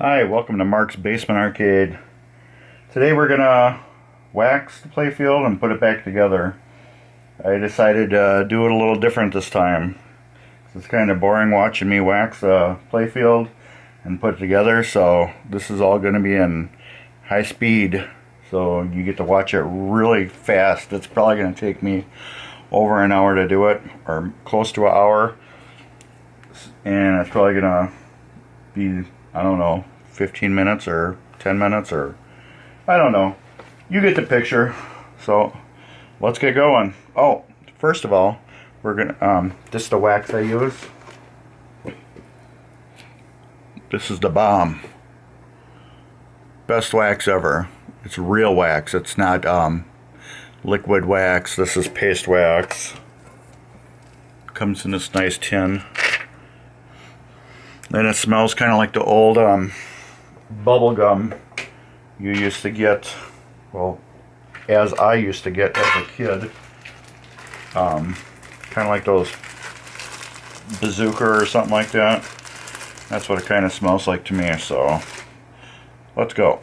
Hi, welcome to Mark's Basement Arcade. Today we're gonna wax the playfield and put it back together. I decided to do it a little different this time. It's kind of boring watching me wax a playfield and put it together, so this is all going to be in high speed, so you get to watch it really fast. It's probably going to take me over an hour to do it, or close to an hour, and it's probably going to be, I don't know, 15 minutes or 10 minutes, or I don't know. You get the picture. So let's get going. Oh, first of all, we're gonna this is the wax I use. This is the bomb. Best wax ever. It's real wax. It's not liquid wax. This is paste wax. Comes in this nice tin. And it smells kind of like the old bubble gum you used to get, well, as I used to get as a kid. Kind of like those bazooka or something like that. That's what it kind of smells like to me, so let's go.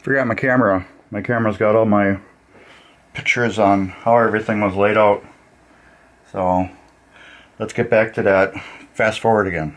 Forgot my camera. My camera's got all my pictures on how everything was laid out. So let's get back to that. Fast forward again.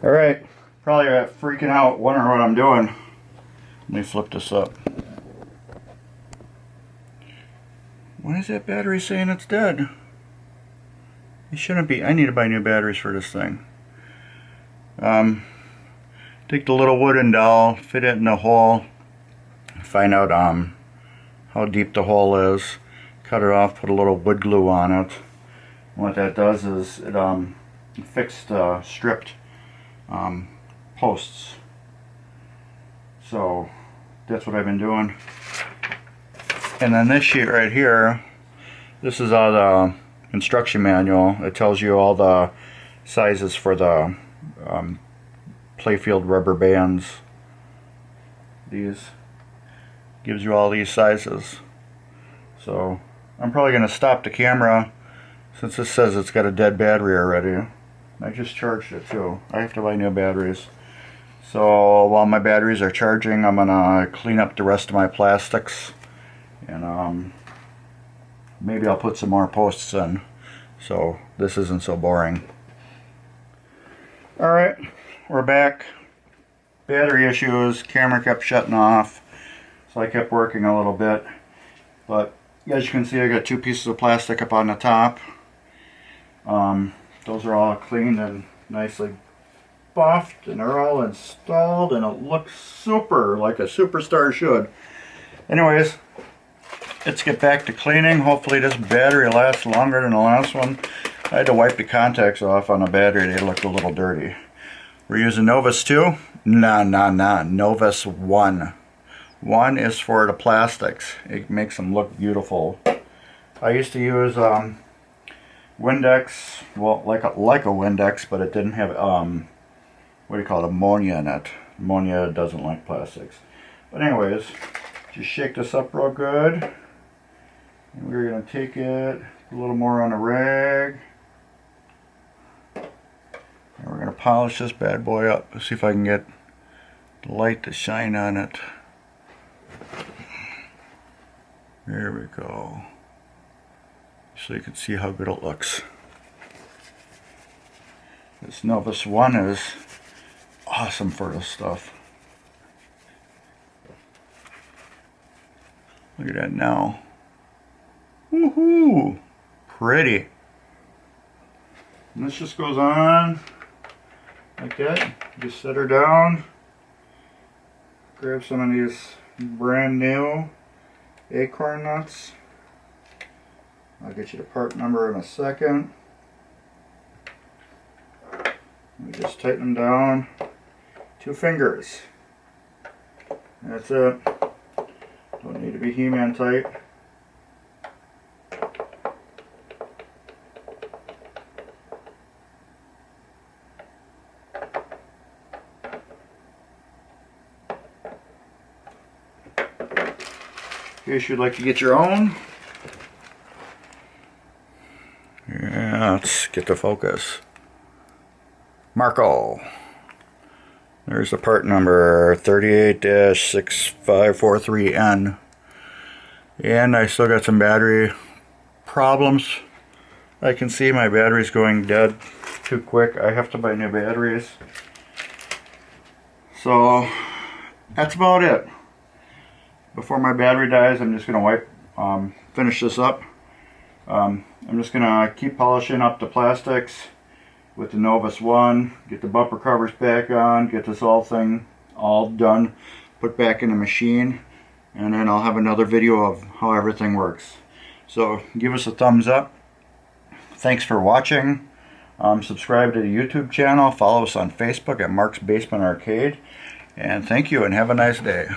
Alright, probably freaking out, wondering what I'm doing. Let me flip this up. Why is that battery saying it's dead? It shouldn't be. I need to buy new batteries for this thing. Take the little wooden dowel, fit it in the hole, find out how deep the hole is, cut it off, put a little wood glue on it. And what that does is it fixed stripped posts. So that's what I've been doing. And then this sheet right here, this is the instruction manual. It tells you all the sizes for the playfield rubber bands. These gives you all these sizes. So I'm probably going to stop the camera since this says it's got a dead battery already. I just charged it too. I have to buy new batteries. So while my batteries are charging, I'm gonna clean up the rest of my plastics, and maybe I'll put some more posts in, so this isn't so boring. Alright, we're back. Battery issues, camera kept shutting off, so I kept working a little bit. But as you can see, I got 2 pieces of plastic up on the top. Those are all cleaned and nicely buffed, and they're all installed, and it looks super, like a superstar should. Anyways, let's get back to cleaning. Hopefully this battery lasts longer than the last one. I had to wipe the contacts off on the battery. They looked a little dirty. We're using Novus 2? Nah, Novus 1. 1 is for the plastics. It makes them look beautiful. I used to use Windex, well, like a Windex, but it didn't have what do you call it, ammonia in it. Ammonia doesn't like plastics. But anyways, just shake this up real good, and we're going to take it a little more on a rag, and we're going to polish this bad boy up. Let's see if I can get the light to shine on it. There we go. So you can see how good it looks. This Novus 1 is awesome for this stuff. Look at that now. Woohoo! Pretty. And this just goes on like that. Just set her down. Grab some of these brand new acorn nuts. I'll get you the part number in a second. We just tighten them down. 2 fingers. That's it. Don't need to be He-Man tight. In case you'd like to get your own. Yeah, let's get the focus. Marco. There's the part number 38-6543N. And I still got some battery problems. I can see my battery's going dead too quick. I have to buy new batteries. So that's about it. Before my battery dies, I'm just going to finish this up. I'm just going to keep polishing up the plastics with the Novus 1, get the bumper covers back on, get this thing all done, put back in the machine, and then I'll have another video of how everything works. So give us a thumbs up. Thanks for watching. Subscribe to the YouTube channel, follow us on Facebook at Mark's Basement Arcade, and thank you and have a nice day.